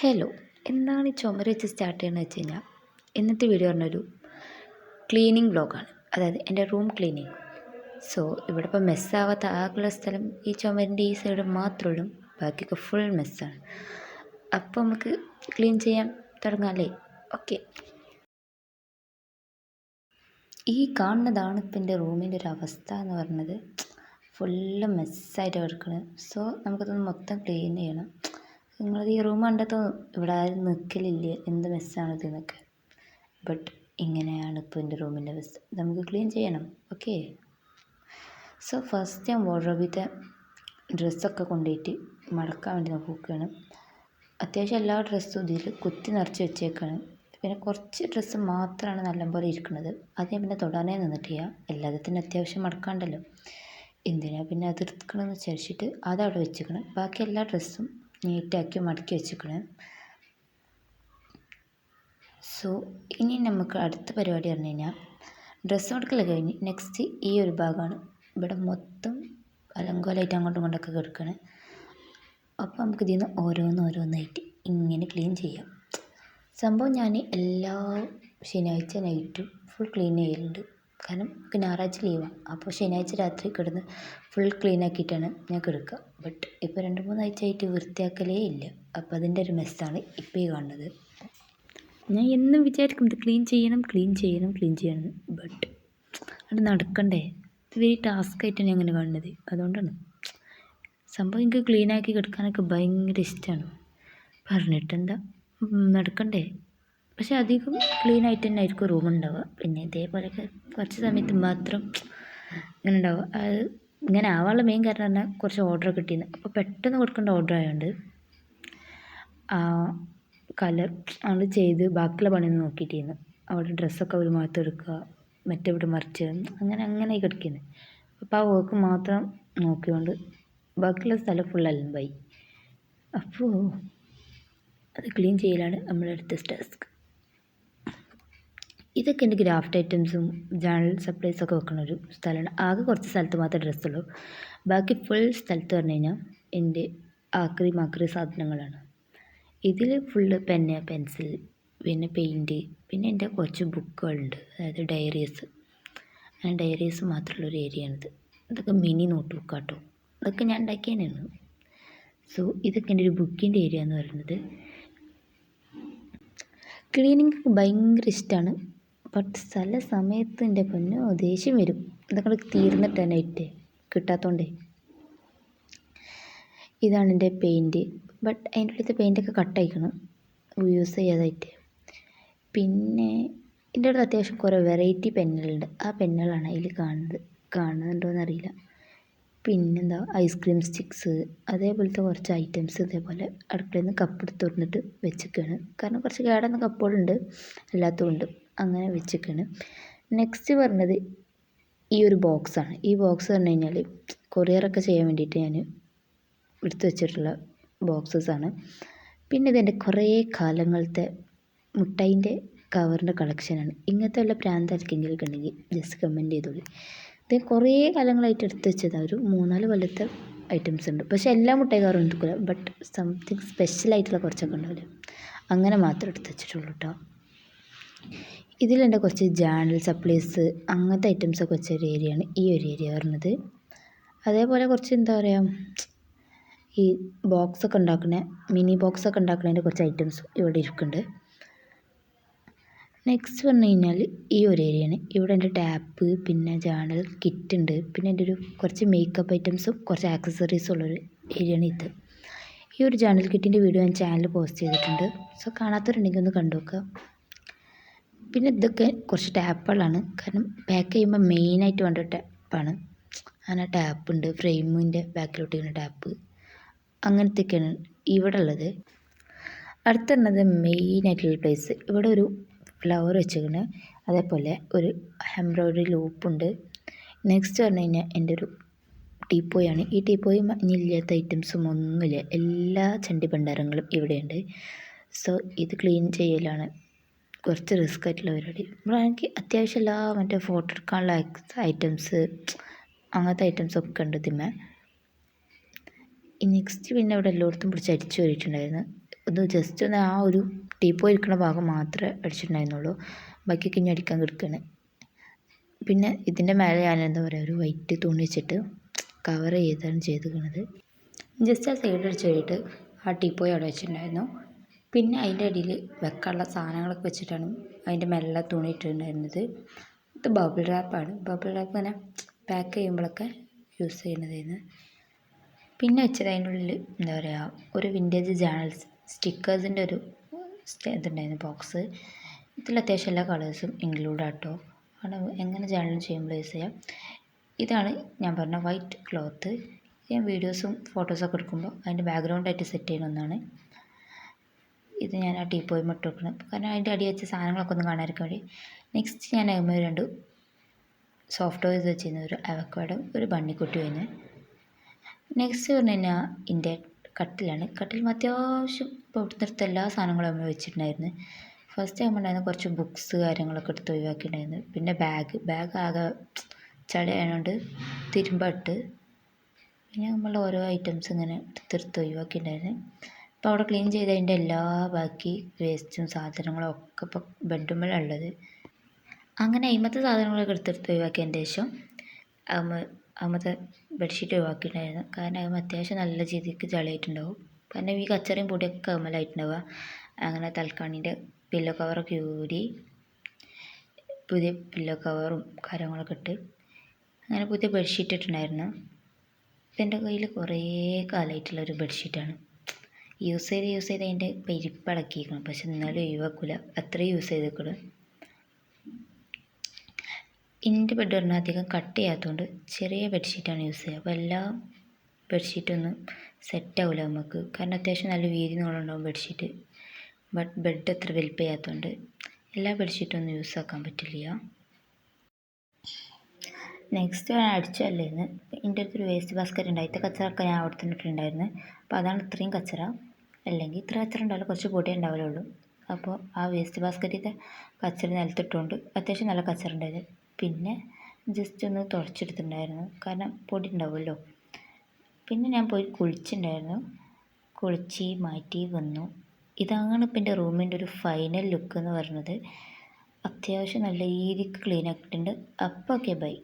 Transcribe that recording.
Hello. എന്താണ് ഈ ചുമര് വെച്ച് സ്റ്റാർട്ട് ചെയ്യുന്നത് വെച്ച് കഴിഞ്ഞാൽ, ഇന്നത്തെ വീഡിയോ പറഞ്ഞൊരു ക്ലീനിങ് വ്ളോഗാണ്. അതായത് എൻ്റെ റൂം ക്ലീനിങ്. സോ ഇവിടെ ഇപ്പോൾ മെസ്സാവാത്ത ആകെയുള്ള സ്ഥലം ഈ ചുമരിൻ്റെ ഈ സൈഡ് മാത്രമുള്ളൂ. ബാക്കിയൊക്കെ ഫുൾ മെസ്സാണ്. അപ്പോൾ നമുക്ക് ക്ലീൻ ചെയ്യാൻ തുടങ്ങാമല്ലേ? ഓക്കെ. ഈ കാണുന്നതാണ് ഇപ്പം എൻ്റെ റൂമിൻ്റെ ഒരു അവസ്ഥ എന്ന് പറയുന്നത്. ഫുള്ള് മെസ്സായിട്ട് കിടക്കുന്നത്. സോ നമുക്കതൊന്ന് മൊത്തം ക്ലീൻ ചെയ്യണം. നിങ്ങളത് ഈ റൂം കണ്ടപ്പോൾ ഇവിടെ ആരും നിൽക്കലില്ല, എന്ത് മെസ്സാണ് ഇതെന്നൊക്കെ. ബട്ട് ഇങ്ങനെയാണ് ഇപ്പോൾ എൻ്റെ റൂമിൻ്റെ അവസ്ഥ. നമുക്ക് ക്ലീൻ ചെയ്യണം. ഓക്കെ. സോ ഫസ്റ്റ് ഞാൻ വാർഡ്രോബിലത്തെ ഡ്രസ്സൊക്കെ കൊണ്ടുപോയിട്ട് മടക്കാൻ വേണ്ടി നോക്കുകയാണ്. അത്യാവശ്യം എല്ലാ ഡ്രസ്സും ഇതിൽ കുത്തി നിറച്ച് വെച്ചേക്കാണ്. പിന്നെ കുറച്ച് ഡ്രസ്സ് മാത്രമാണ് നല്ലപോലെ ഇരിക്കുന്നത്. അത് ഞാൻ പിന്നെ തൊടാനേ നിന്നിട്ടില്ല. എല്ലാത്തിനും അത്യാവശ്യം മടക്കാണ്ടല്ലോ, എന്തിനാ പിന്നെ അത് എടുക്കണമെന്ന് വിചാരിച്ചിട്ട് അതവിടെ വെച്ചിക്കണം. ബാക്കി എല്ലാ ഡ്രസ്സും നീറ്റാക്കി മടക്കി വെച്ചിക്കണം. സോ ഇനി നമുക്ക് അടുത്ത പരിപാടി പറഞ്ഞു കഴിഞ്ഞാൽ, ഡ്രസ്സ് മടക്കൽ കഴിഞ്ഞ് നെക്സ്റ്റ് ഈ ഒരു ഭാഗമാണ്. ഇവിടെ മൊത്തം അലങ്കോലമായിട്ട് അങ്ങോട്ടും ഇങ്ങോട്ടൊക്കെ കിടക്കണം. അപ്പോൾ നമുക്ക് ഇതിൽ നിന്ന് ഓരോന്നായിട്ട് ഇങ്ങനെ ക്ലീൻ ചെയ്യാം. സംഭവം ഞാൻ എല്ലാ ശനിയാഴ്ച നൈറ്റും ഫുൾ ക്ലീൻ ചെയ്യലുണ്ട്. കാരണം നമുക്ക് ഞായറാഴ്ച ലീവാണ്. അപ്പോൾ ശനിയാഴ്ച രാത്രി കിടന്ന് ഫുൾ ക്ലീൻ ആക്കിയിട്ടാണ് ഞാൻ കിടക്കുക. ബട്ട് ഇപ്പോൾ 2-3 ആഴ്ചയായിട്ട് വൃത്തിയാക്കലേ ഇല്ല. അപ്പോൾ അതിൻ്റെ ഒരു മെസ്സാണ് ഇപ്പോൾ ഈ കാണുന്നത്. ഞാൻ എന്നും വിചാരിക്കും ഇത് ക്ലീൻ ചെയ്യണം. ബട്ട് അത് നടക്കണ്ടേ? ഇത് വെരി ടാസ്ക്കായിട്ടാണ് ഞാൻ അങ്ങനെ കാണുന്നത്. അതുകൊണ്ടാണ് സംഭവം. എനിക്ക് ക്ലീനാക്കി കിടക്കാനൊക്കെ ഭയങ്കര ഇഷ്ടമാണ്. പറഞ്ഞിട്ടെന്താ, നടക്കണ്ടേ? പക്ഷെ അധികം ക്ലീൻ ആയിട്ട് തന്നെ ആയിരിക്കും റൂം ഉണ്ടാവുക. പിന്നെ ഇതേപോലെയൊക്കെ കുറച്ച് സമയത്ത് മാത്രം ഇങ്ങനെ ഉണ്ടാവുക. അത് ഇങ്ങനെ ആവാനുള്ള മെയിൻ കാരണം പറഞ്ഞാൽ കുറച്ച് ഓർഡർ കിട്ടിയിരുന്നു. അപ്പോൾ പെട്ടെന്ന് കൊടുക്കേണ്ട ഓർഡർ ആയതുകൊണ്ട് കളർ നമ്മൾ ചെയ്ത് ബാക്കിയുള്ള പണിയൊന്നും നോക്കിയിട്ടിരുന്നു. അവിടെ ഡ്രസ്സൊക്കെ ഒരു ഭാഗത്ത് എടുക്കുക, മറ്റെവിടെ മറിച്ച് അങ്ങനെ കിടക്കുന്നത്. അപ്പോൾ ആ വർക്ക് മാത്രം നോക്കിക്കൊണ്ട് ബാക്കിയുള്ള സ്ഥലം ഫുൾ അലമ്പായി. അപ്പോൾ അത് ക്ലീൻ ചെയ്യലാണ് നമ്മുടെ അടുത്ത ടാസ്ക്. ഇതൊക്കെ എൻ്റെ ഗ്രാഫ്റ്റ് ഐറ്റംസും ജേണൽ സപ്ലൈസൊക്കെ വെക്കുന്ന ഒരു സ്ഥലമാണ്. ആകെ കുറച്ച് സ്ഥലത്ത് മാത്രമേ ഡ്രസ്സുള്ളൂ. ബാക്കി ഫുൾ സ്ഥലത്ത് പറഞ്ഞു കഴിഞ്ഞാൽ എൻ്റെ ആക്രി സാധനങ്ങളാണ്. ഇതിൽ ഫുള്ള് പെന്ന്, പെൻസിൽ, പിന്നെ പെയിൻറ്റ്, പിന്നെ എൻ്റെ കുറച്ച് ബുക്കുകളുണ്ട്. അതായത് ഡയറീസ്. അങ്ങനെ ഡയറീസ് മാത്രമുള്ളൊരു ഏരിയയാണിത്. ഇതൊക്കെ മിനി നോട്ട് ബുക്കാട്ടോ. ഇതൊക്കെ ഞാൻ ഉണ്ടാക്കി തന്നെയാണ്. സോ ഇതൊക്കെ എൻ്റെ ഒരു ബുക്കിൻ്റെ ഏരിയ എന്ന് പറയുന്നത്. ക്ലീനിങ് ഭയങ്കര ഇഷ്ടമാണ്. ബട്ട് ചില സമയത്ത് എൻ്റെ പൊന്നോ ദേഷ്യം വരും. ഇതൊക്കെ തീർന്നിട്ട് നൈറ്റ് കിട്ടാത്തതുകൊണ്ടേ. ഇതാണ് എൻ്റെ പെയിൻറ്റ്. ബട്ട് അതിൻ്റെ അടുത്ത് പെയിൻറ്റൊക്കെ കട്ടായിക്കണം യൂസ് ചെയ്യാതായിട്ട്. പിന്നെ എൻ്റെ അടുത്ത് അത്യാവശ്യം കുറേ വെറൈറ്റി പെന്നുകളുണ്ട്. ആ പെന്നുകളാണ് അതിൽ കാണുന്നുണ്ടോയെന്നറിയില്ല. പിന്നെന്താ, ഐസ്ക്രീം സ്റ്റിക്സ്, അതേപോലത്തെ കുറച്ച് ഐറ്റംസ് ഇതേപോലെ അടുക്കളയിൽ നിന്ന് കപ്പെടുത്ത് തുറന്നിട്ട് വെച്ചിരിക്കുകയാണ്. കാരണം കുറച്ച് കേടുന്ന കപ്പുകളുണ്ട്, അല്ലാത്തതുകൊണ്ട് അങ്ങനെ വെച്ചിരിക്കുകയാണ്. നെക്സ്റ്റ് പറഞ്ഞത് ഈ ഒരു ബോക്സാണ്. ഈ ബോക്സ് പറഞ്ഞു കഴിഞ്ഞാൽ കൊറിയറൊക്കെ ചെയ്യാൻ വേണ്ടിയിട്ട് ഞാൻ എടുത്തു വെച്ചിട്ടുള്ള ബോക്സസാണ്. പിന്നെ ഇതെൻ്റെ കുറേ കാലങ്ങളത്തെ മുട്ടായിൻ്റെ കവറിൻ്റെ കളക്ഷനാണ്. ഇങ്ങനത്തെ വല്ല പ്രാന്താർക്കെങ്കിലും ഉണ്ടെങ്കിൽ ജസ്റ്റ് കമൻറ്റ് ചെയ്തോളൂ. ഇത് കുറേ കാലങ്ങളായിട്ട് എടുത്ത് വെച്ചതാണ്. ഒരു 3-4 കൊല്ലത്തെ ഐറ്റംസ് ഉണ്ട്. പക്ഷേ എല്ലാ മുട്ടായി കവറും എടുക്കില്ല. ബട്ട് സംതിങ് സ്പെഷ്യലായിട്ടുള്ള കുറച്ചൊക്കെ ഉണ്ടാവില്ല, അങ്ങനെ മാത്രം എടുത്ത് വെച്ചിട്ടുള്ളൂ കേട്ടോ. ഇതിലെൻ്റെ കുറച്ച് ജേണൽ സപ്ലൈസ് അങ്ങനത്തെ ഐറ്റംസൊക്കെ വെച്ചൊരു ഏരിയയാണ് ഈ ഒരു ഏരിയ വരുന്നത്. അതേപോലെ കുറച്ച് എന്താ പറയുക, ഈ ബോക്സൊക്കെ ഉണ്ടാക്കുന്ന മിനി ബോക്സൊക്കെ ഉണ്ടാക്കുന്നതിൻ്റെ കുറച്ച് ഐറ്റംസും ഇവിടെ ഇരിക്കുന്നുണ്ട്. നെക്സ്റ്റ് പറഞ്ഞു കഴിഞ്ഞാൽ ഈ ഒരു ഏരിയയാണ്. ഇവിടെ എൻ്റെ ടാപ്പ്, പിന്നെ ജേണൽ കിറ്റ് ഉണ്ട്. പിന്നെ എൻ്റെ ഒരു കുറച്ച് മേക്കപ്പ് ഐറ്റംസും കുറച്ച് ആക്സസറീസും ഉള്ളൊരു ഏരിയയാണ് ഇത്. ഈ ഒരു ജേണൽ കിറ്റിൻ്റെ വീഡിയോ ഞാൻ ചാനലിൽ പോസ്റ്റ് ചെയ്തിട്ടുണ്ട്. സോ കാണാത്തവരുണ്ടെങ്കിൽ ഒന്ന് കണ്ടു നോക്കുക. പിന്നെ ഇതൊക്കെ കുറച്ച് ടാപ്പുകളാണ്. കാരണം പാക്ക് ചെയ്യുമ്പോൾ മെയിനായിട്ട് വേണ്ട ടാപ്പാണ്. അങ്ങനെ ടാപ്പുണ്ട്, ഫ്രെയിമിൻ്റെ ബാക്കിലോട്ട് ഇങ്ങനെ ടാപ്പ്, അങ്ങനത്തെയൊക്കെയാണ് ഇവിടെ ഉള്ളത്. അടുത്തുള്ളത് മെയിനായിട്ടുള്ള പ്ലേസ്. ഇവിടെ ഒരു ഫ്ലവർ വെച്ചിരിക്കണ്, അതേപോലെ ഒരു എംബ്രോയ്ഡറി ലൂപ്പുണ്ട്. നെക്സ്റ്റ് പറഞ്ഞു കഴിഞ്ഞാൽ എൻ്റെ ഒരു ടീപ്പോയാണ്. ഈ ടീപ്പോയി ഇല്ലാത്ത ഐറ്റംസും ഒന്നുമില്ല, എല്ലാ ചണ്ടി ഭണ്ഡാരങ്ങളും ഇവിടെയുണ്ട്. സോ ഇത് ക്ലീൻ ചെയ്യലാണ് കുറച്ച് റിസ്ക് ആയിട്ടുള്ള പരിപാടി. ഇവിടെ എനിക്ക് അത്യാവശ്യം എല്ലാ മറ്റേ ഫോട്ടോ എടുക്കാനുള്ള ഐറ്റംസ്, അങ്ങനത്തെ ഐറ്റംസൊക്കെ ഉണ്ട് ഇതിന്മേൽ. നെക്സ്റ്റ് പിന്നെ ഇവിടെ എല്ലായിടത്തും പിടിച്ച് അരിച്ചു കയറിയിട്ടുണ്ടായിരുന്നു. ഒന്ന് ജസ്റ്റ് ഒന്ന് ആ ഒരു ടീപ്പോയി ഇരിക്കുന്ന ഭാഗം മാത്രമേ അടിച്ചിട്ടുണ്ടായിരുന്നുള്ളൂ. ബാക്കിയൊക്കെ ഇനി അടിക്കാൻ കിടക്കുകയാണ്. പിന്നെ ഇതിൻ്റെ മേലെ ഞാൻ എന്താ പറയുക ഒരു വൈറ്റ് തുണി വെച്ചിട്ട് കവർ ചെയ്താണ് ചെയ്തിരിക്കുന്നത്. ജസ്റ്റ് ആ സൈഡ് അടിച്ച് കഴിഞ്ഞിട്ട് ആ ടീപ്പോയി അവിടെ വെച്ചിട്ടുണ്ടായിരുന്നു. പിന്നെ അതിൻ്റെ അടിയിൽ വെക്കാനുള്ള സാധനങ്ങളൊക്കെ വെച്ചിട്ടാണ് അതിൻ്റെ മേലെ തുണി ഇട്ടിട്ടുണ്ടായിരുന്നത്. ഇത് ബബിൾ റാപ്പാണ്. ബബിൾ റാപ്പ് ഇങ്ങനെ പാക്ക് ചെയ്യുമ്പോഴൊക്കെ യൂസ് ചെയ്യുന്നതായിരുന്നു. പിന്നെ വെച്ചത് അതിൻ്റെ ഉള്ളിൽ എന്താ പറയുക ഒരു വിൻറ്റേജ് ജേണൽസ് സ്റ്റിക്കേഴ്സിൻ്റെ ഒരു ഇതുണ്ടായിരുന്നു ബോക്സ്. ഇതിൽ അത്യാവശ്യം എല്ലാ കളേഴ്സും ഇൻക്ലൂഡ് ആട്ടോ. ആണ് എങ്ങനെ ജേണൽ ചെയ്യുമ്പോൾ യൂസ് ചെയ്യാം. ഇതാണ് ഞാൻ പറഞ്ഞ വൈറ്റ് ക്ലോത്ത്. ഞാൻ വീഡിയോസും ഫോട്ടോസൊക്കെ എടുക്കുമ്പോൾ അതിൻ്റെ ബാക്ക്ഗ്രൗണ്ടായിട്ട് സെറ്റ് ചെയ്യുന്ന ഒന്നാണ്. ഇത് ഞാൻ ആ ടീപ്പോയി ഇട്ട് വെക്കണം, കാരണം അതിൻ്റെ അടി വെച്ച സാധനങ്ങളൊക്കെ ഒന്ന് കാണാതിരിക്കാൻ വേണ്ടി. നെക്സ്റ്റ് ഞാൻ അതിന്മേൽ 2 സോഫ്റ്റ് ടോയ്സ് വെച്ചിരുന്ന ഒരു അവക്കാഡോ, ഒരു ബണ്ണിക്കുട്ടി കഴിഞ്ഞ്. നെക്സ്റ്റ് പറഞ്ഞു കഴിഞ്ഞാൽ എൻ്റെ കട്ടിലാണ്. കട്ടിൽ അത്യാവശ്യം ഇപ്പോൾ ഇവിടുത്തെ എല്ലാ സാധനങ്ങളും നമ്മൾ വെച്ചിട്ടുണ്ടായിരുന്നു. ഫസ്റ്റ് ആകുമ്പോണ്ടായിരുന്നു കുറച്ച് ബുക്സ് കാര്യങ്ങളൊക്കെ എടുത്ത് ഒഴിവാക്കിയിട്ടുണ്ടായിരുന്നു. പിന്നെ ബാഗ് ആകെ ചടയായതുകൊണ്ട് തിരുമ്പിട്ട് പിന്നെ നമ്മൾ ഓരോ ഐറ്റംസ് ഇങ്ങനെ എടുത്തെടുത്ത് ഒഴിവാക്കിയിട്ടുണ്ടായിരുന്നു. അപ്പോൾ അവിടെ ക്ലീൻ ചെയ്തതിൻ്റെ എല്ലാ ബാക്കി വേസ്റ്റും സാധനങ്ങളും ഒക്കെ ഇപ്പോൾ ബെഡ്റൂമിലുള്ളത്. അങ്ങനെ അതിമത്തെ സാധനങ്ങളൊക്കെ എടുത്തെടുത്ത് ഒഴിവാക്കിയതിൻ്റെ ശേഷം അമ്മത്തെ ബെഡ്ഷീറ്റ് ഒഴിവാക്കിയിട്ടുണ്ടായിരുന്നു. കാരണം അതിന് അത്യാവശ്യം നല്ല രീതിക്ക് ചളിയായിട്ടുണ്ടാവും. കാരണം ഈ കച്ചറയും പൊടിയൊക്കെ അമ്മലായിട്ടുണ്ടാവുക. അങ്ങനെ തൽക്കാണിൻ്റെ പില്ലോ കവറൊക്കെ ഊരി പുതിയ പില്ലോ കവറും കാര്യങ്ങളൊക്കെ ഇട്ട് അങ്ങനെ പുതിയ ബെഡ്ഷീറ്റ് ഇട്ടിട്ടുണ്ടായിരുന്നു. ഇതെൻ്റെ കയ്യിൽ കുറേ കാലമായിട്ടുള്ളൊരു ബെഡ്ഷീറ്റാണ്. യൂസ് ചെയ്ത് അതിൻ്റെ പരിപ്പടക്കിയിരിക്കണം. പക്ഷെ എന്നാലും ഒഴിവാക്കില്ല, അത്രയും യൂസ് ചെയ്തേക്കണം. എൻ്റെ ബെഡ് പറഞ്ഞാൽ അധികം കട്ട് ചെയ്യാത്തതുകൊണ്ട് ചെറിയ ബെഡ്ഷീറ്റാണ് യൂസ് ചെയ്യുക. അപ്പോൾ എല്ലാ ബെഡ്ഷീറ്റൊന്നും സെറ്റാവില്ല നമുക്ക്. കാരണം അത്യാവശ്യം നല്ല വീതി നീളമുണ്ടാവും ബെഡ്ഷീറ്റ്. ബട്ട് ബെഡ് അത്ര വലിപ്പം ചെയ്യാത്തതുകൊണ്ട് എല്ലാ ബെഡ്ഷീറ്റൊന്നും യൂസ് ആക്കാൻ പറ്റില്ല. നെക്സ്റ്റ് ഞാൻ അടിച്ചല്ലേന്ന് എൻ്റെ അടുത്തൊരു വേസ്റ്റ് ബാസ്ക്കറ്റ് ഉണ്ട്. അതിൻ്റെ കച്ചറൊക്കെ ഞാൻ അവിടെ തന്നെ ഇട്ടിട്ടുണ്ടായിരുന്നു. അപ്പോൾ അതാണ് ഇത്രയും കച്ചറ. അല്ലെങ്കിൽ ഇത്ര കച്ചറ ഉണ്ടാവില്ല, കുറച്ച് പൊടിയേ ഉണ്ടാവുള്ളൂ. അപ്പോൾ ആ വേസ്റ്റ് ബാസ്ക്കറ്റിൻ്റെ കച്ചറ നിലത്തിട്ടുകൊണ്ട് അത്യാവശ്യം നല്ല കച്ചറ ഉണ്ടായിരുന്നു. പിന്നെ ജസ്റ്റ് ഒന്ന് തുടച്ചെടുത്തിട്ടുണ്ടായിരുന്നു, കാരണം പൊടി ഉണ്ടാവുമല്ലോ. പിന്നെ ഞാൻ പോയി കുളിച്ചിട്ടുണ്ടായിരുന്നു. കുളിച്ച് മാറ്റി വന്നു. ഇതാണ് ഇപ്പം എൻ്റെ റൂമിൻ്റെ ഒരു ഫൈനൽ ലുക്ക് എന്ന് പറയുന്നത്. അത്യാവശ്യം നല്ല രീതിക്ക് ക്ലീൻ ആക്കിയിട്ടുണ്ട്. അപ്പോൾ ഓക്കെ ബൈ.